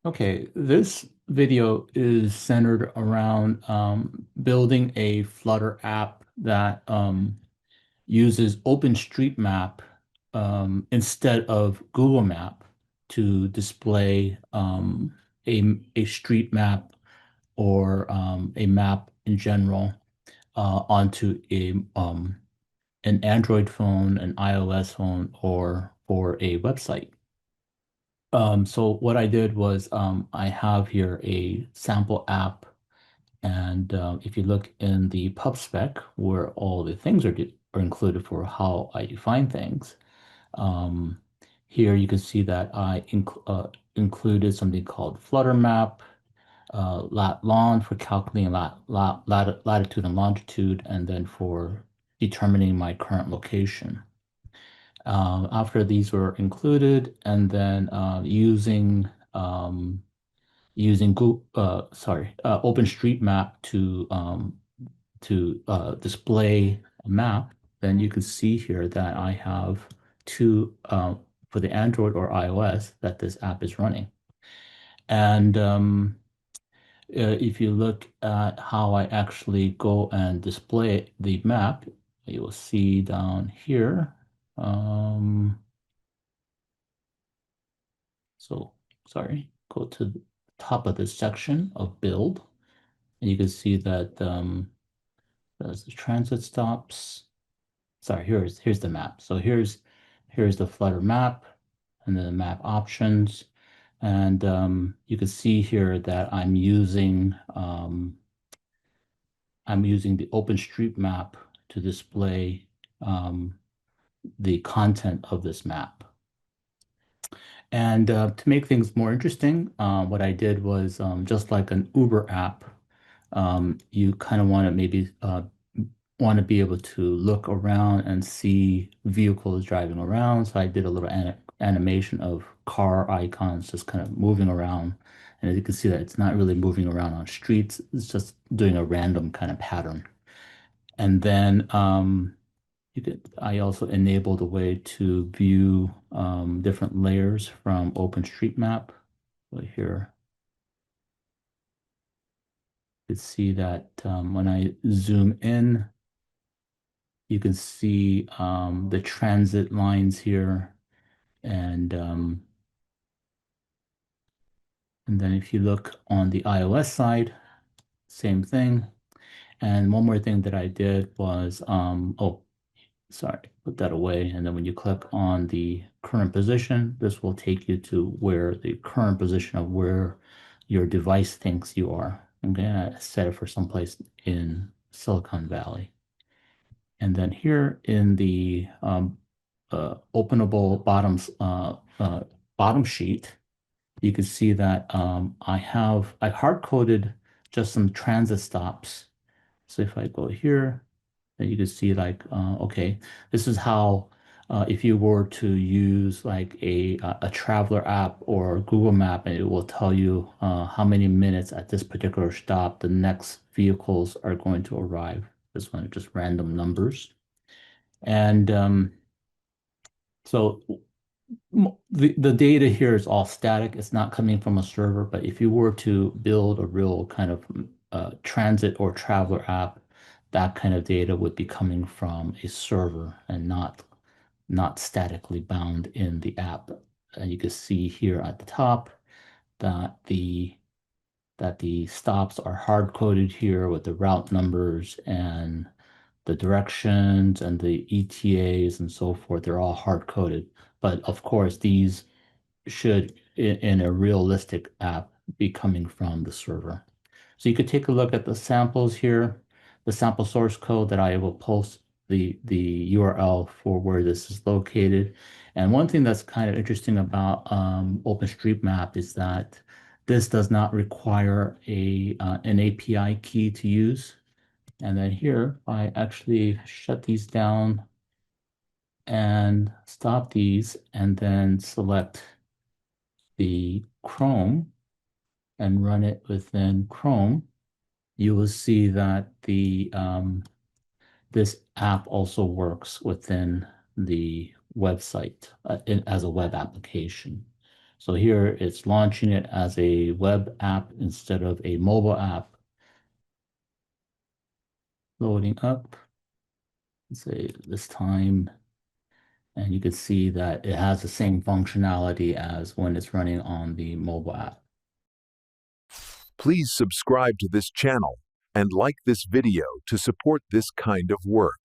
Okay, this video is centered around building a Flutter app that uses OpenStreetMap instead of Google Map to display a street map or a map in general onto an Android phone, an iOS phone, or for a website. So what I did was I have here a sample app, and if you look in the pub spec where all the things are included for how I define things, um, here you can see that I included something called Flutter map, lat long for calculating latitude and longitude, and then for determining my current location. After these were included, and then using OpenStreetMap to display a map, then you can see here that I have two for the Android or iOS that this app is running. And if you look at how I actually go and display the map, you will see down here. Um, So, sorry, go to the top of this section of build, and you can see that there's the transit stops. Sorry, here's the map. So here's the Flutter map, and then the map options, and you can see here that I'm using the OpenStreetMap to display um, the content of this map. And to make things more interesting, what I did was just like an Uber app, you kind of want to maybe want to be able to look around and see vehicles driving around. So I did a little animation of car icons just kind of moving around. And as you can see that it's not really moving around on streets, it's just doing a random kind of pattern. And then I also enabled a way to view different layers from OpenStreetMap. So here, you can see that when I zoom in, you can see the transit lines here. And then if you look on the iOS side, same thing. And one more thing that I did was, oh, sorry, put that away. And then when you click on the current position, this will take you to where the current position of where your device thinks you are. I'm gonna set it for someplace in Silicon Valley. And then here in the openable bottom sheet, you can see that I hard coded just some transit stops. So if I go here, then you can see like, okay, this is how, if you were to use like a traveler app or Google Map, and it will tell you how many minutes at this particular stop the next vehicles are going to arrive. This one are just random numbers. And so the data here is all static. It's not coming from a server, but if you were to build a real kind of transit or traveler app, that kind of data would be coming from a server and not statically bound in the app. And you can see here at the top that the stops are hard coded here with the route numbers and the directions and the ETAs and so forth. They're all hard coded. But of course, these should, in a realistic app, be coming from the server. So you could take a look at the samples here, the sample source code that I will post the URL for where this is located. And one thing that's kind of interesting about OpenStreetMap is that this does not require an API key to use. And then here, I actually shut these down and stop these and then select the Chrome and run it within Chrome, you will see that this app also works within the website as a web application. So here it's launching it as a web app instead of a mobile app. Loading up, say this time, and you can see that it has the same functionality as when it's running on the mobile app. Please subscribe to this channel and like this video to support this kind of work.